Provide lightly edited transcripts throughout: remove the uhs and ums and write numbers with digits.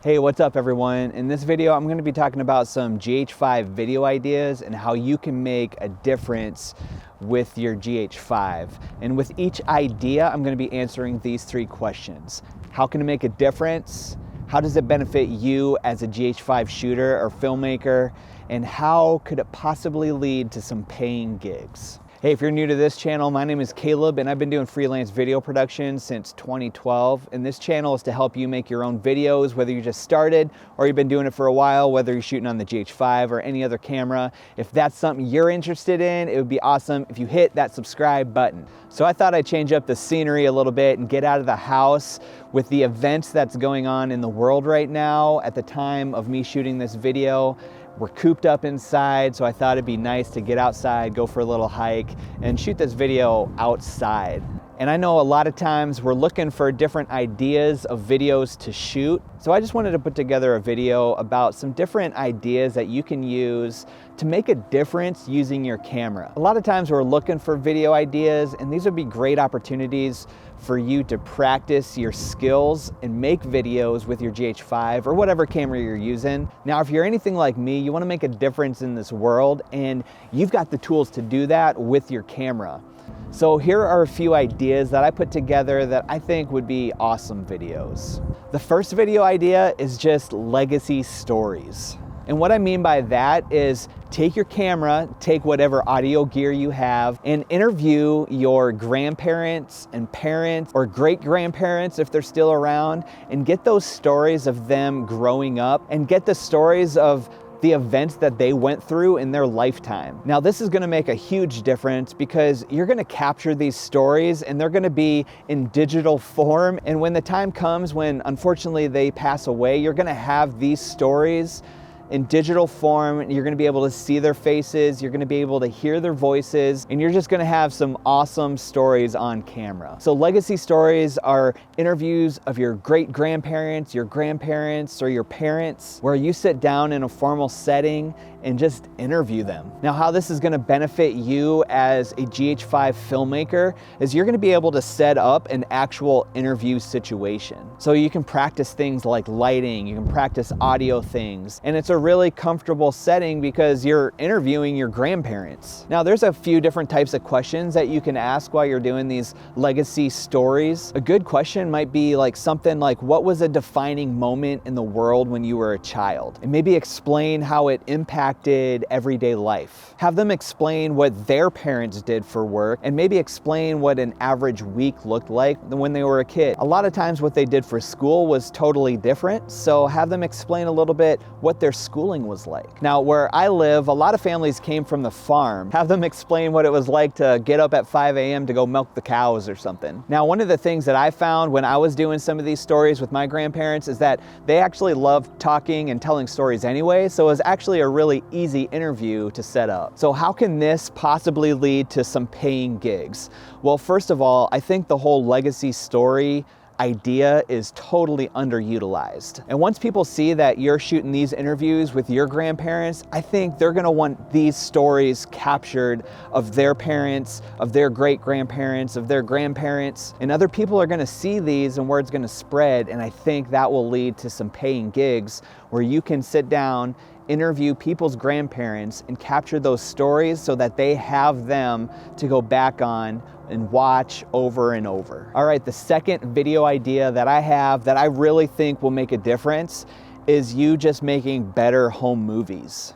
Hey, what's up everyone? In this video, I'm going to be talking about some GH5 video ideas and how you can make a difference with your GH5. And with each idea, I'm going to be answering these three questions. How can it make a difference? How does it benefit you as a GH5 shooter or filmmaker? And how could it possibly lead to some paying gigs? Hey, if you're new to this channel, my name is Caleb and I've been doing freelance video production since 2012. And this channel is to help you make your own videos, whether you just started or you've been doing it for a while, whether you're shooting on the GH5 or any other camera. If that's something you're interested in, it would be awesome if you hit that subscribe button. So I thought I'd change up the scenery a little bit and get out of the house with the events that's going on in the world right now. At the time of me shooting this video, we're cooped up inside, so I thought it'd be nice to get outside, go for a little hike, and shoot this video outside. And I know a lot of times we're looking for different ideas of videos to shoot. So I just wanted to put together a video about some different ideas that you can use to make a difference using your camera. A lot of times we're looking for video ideas, and these would be great opportunities for you to practice your skills and make videos with your GH5 or whatever camera you're using. Now, if you're anything like me, you want to make a difference in this world, and you've got the tools to do that with your camera. So here are a few ideas that I put together that I think would be awesome videos. The first video idea is just legacy stories. And what I mean by that is take your camera, take whatever audio gear you have, and interview your grandparents and parents or great-grandparents if they're still around, and get those stories of them growing up and get the stories of the events that they went through in their lifetime. Now, this is gonna make a huge difference because you're gonna capture these stories and they're gonna be in digital form. And when the time comes when unfortunately they pass away, you're gonna have these stories in digital form. You're gonna be able to see their faces, you're gonna be able to hear their voices, and you're just gonna have some awesome stories on camera. So legacy stories are interviews of your great-grandparents, your grandparents, or your parents, where you sit down in a formal setting and just interview them. Now, how this is gonna benefit you as a GH5 filmmaker is you're gonna be able to set up an actual interview situation. So you can practice things like lighting, you can practice audio things, and it's a really comfortable setting because you're interviewing your grandparents. Now, there's a few different types of questions that you can ask while you're doing these legacy stories. A good question might be like something like, what was a defining moment in the world when you were a child? And maybe explain how it impacted everyday life. Have them explain what their parents did for work, and maybe explain what an average week looked like when they were a kid. A lot of times what they did for school was totally different, so have them explain a little bit what their schooling was like. Now, where I live, a lot of families came from the farm. Have them explain what it was like to get up at 5 a.m. to go milk the cows or something. Now, one of the things that I found when I was doing some of these stories with my grandparents is that they actually loved talking and telling stories anyway, so it was actually a really easy interview to set up. So how can this possibly lead to some paying gigs? Well, first of all, I think the whole legacy story idea is totally underutilized. And once people see that you're shooting these interviews with your grandparents, I think they're gonna want these stories captured of their parents, of their great-grandparents, of their grandparents, and other people are gonna see these and word's gonna spread, and I think that will lead to some paying gigs where you can sit down, interview people's grandparents, and capture those stories so that they have them to go back on and watch over and over. All right, the second video idea that I have that I really think will make a difference is you just making better home movies.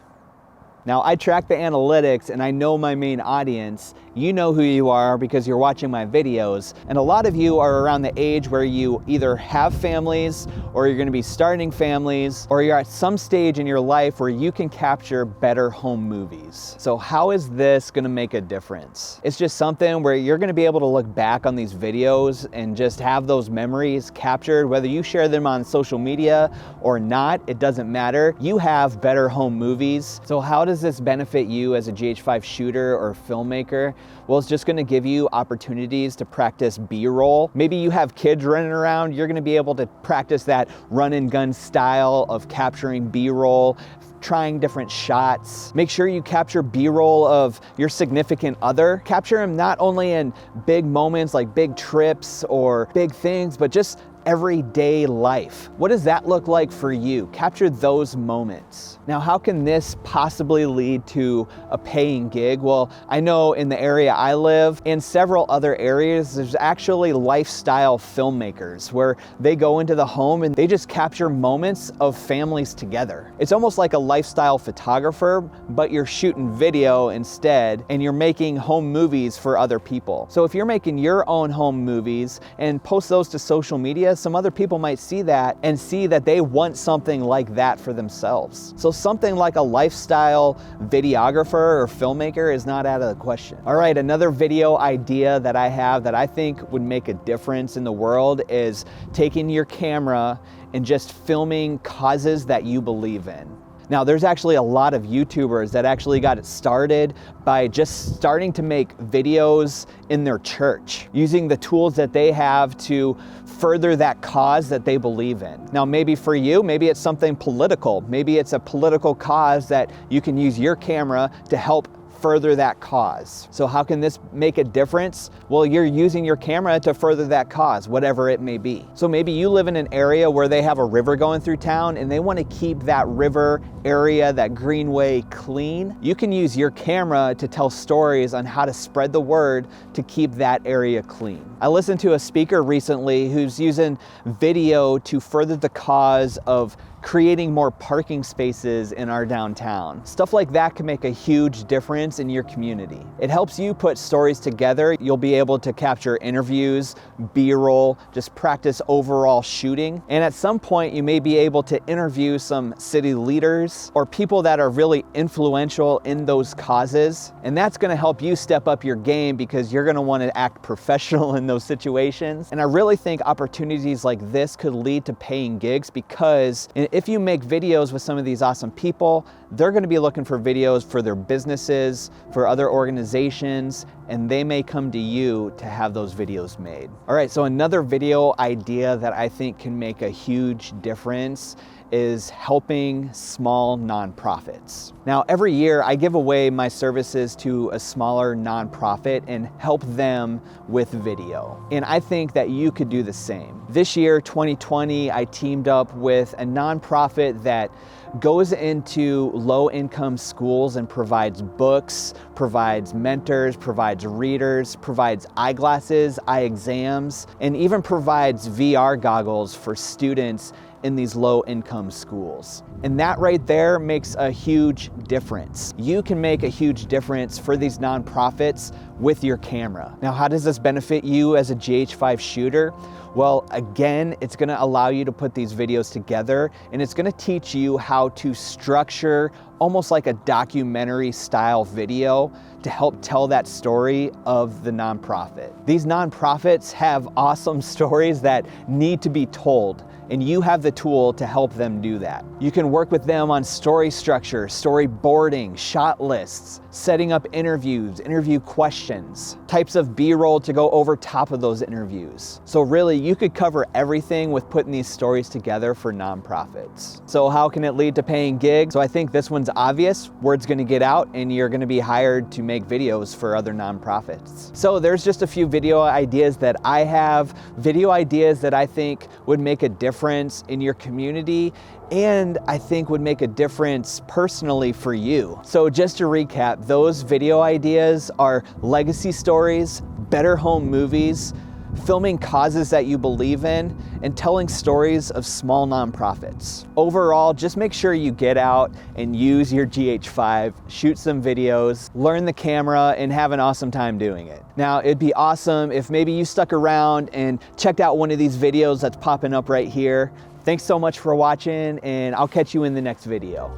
Now, I track the analytics and I know my main audience. You know who you are because you're watching my videos. And a lot of you are around the age where you either have families or you're gonna be starting families, or you're at some stage in your life where you can capture better home movies. So how is this gonna make a difference? It's just something where you're gonna be able to look back on these videos and just have those memories captured, whether you share them on social media or not, it doesn't matter. You have better home movies. So how does this benefit you as a GH5 shooter or filmmaker? Well, it's just gonna give you opportunities to practice B-roll. Maybe you have kids running around, you're gonna be able to practice that run and gun style of capturing B-roll, trying different shots. Make sure you capture B-roll of your significant other. Capture them not only in big moments like big trips or big things, but just everyday life. What does that look like for you? Capture those moments. Now, how can this possibly lead to a paying gig? Well, I know in the area I live and several other areas, there's actually lifestyle filmmakers where they go into the home and they just capture moments of families together. It's almost like a lifestyle photographer, but you're shooting video instead and you're making home movies for other people. So if you're making your own home movies and post those to social media, some other people might see that and see that they want something like that for themselves. So something like a lifestyle videographer or filmmaker is not out of the question. All right, another video idea that I have that I think would make a difference in the world is taking your camera and just filming causes that you believe in. Now, there's actually a lot of YouTubers that actually got it started by just starting to make videos in their church, using the tools that they have to further that cause that they believe in. Now, maybe for you, maybe it's something political. Maybe it's a political cause that you can use your camera to help further that cause. So how can this make a difference? Well, you're using your camera to further that cause, whatever it may be. So maybe you live in an area where they have a river going through town and they want to keep that river area, that greenway clean. You can use your camera to tell stories on how to spread the word to keep that area clean. I listened to a speaker recently who's using video to further the cause of creating more parking spaces in our downtown. Stuff like that can make a huge difference in your community. It helps you put stories together. You'll be able to capture interviews, B-roll, just practice overall shooting. And at some point, you may be able to interview some city leaders or people that are really influential in those causes. And that's gonna help you step up your game because you're gonna wanna act professional in those situations. And I really think opportunities like this could lead to paying gigs because if you make videos with some of these awesome people, they're gonna be looking for videos for their businesses, for other organizations, and they may come to you to have those videos made. All right, so another video idea that I think can make a huge difference is helping small nonprofits. Now, every year I give away my services to a smaller nonprofit and help them with video. And I think that you could do the same. This year, 2020, I teamed up with a nonprofit that goes into low-income schools and provides books, provides mentors, provides readers, provides eyeglasses, eye exams, and even provides VR goggles for students in these low-income schools. And that right there makes a huge difference. You can make a huge difference for these nonprofits with your camera. Now, how does this benefit you as a GH5 shooter? Well, again, it's gonna allow you to put these videos together and it's gonna teach you how to structure almost like a documentary style video to help tell that story of the nonprofit. These nonprofits have awesome stories that need to be told, and you have the tool to help them do that. You can work with them on story structure, storyboarding, shot lists, setting up interviews, interview questions, types of B-roll to go over top of those interviews. So really, you could cover everything with putting these stories together for nonprofits. So how can it lead to paying gigs? So I think this one's obvious. Word's gonna get out and you're gonna be hired to make videos for other nonprofits. So there's just a few video ideas that I have, video ideas that I think would make a difference in your community and I think would make a difference personally for you. So just to recap, those video ideas are legacy stories, better home movies, filming causes that you believe in, and telling stories of small nonprofits. Overall, just make sure you get out and use your GH5, shoot some videos, learn the camera, and have an awesome time doing it. Now, it'd be awesome if maybe you stuck around and checked out one of these videos that's popping up right here. Thanks so much for watching, and I'll catch you in the next video.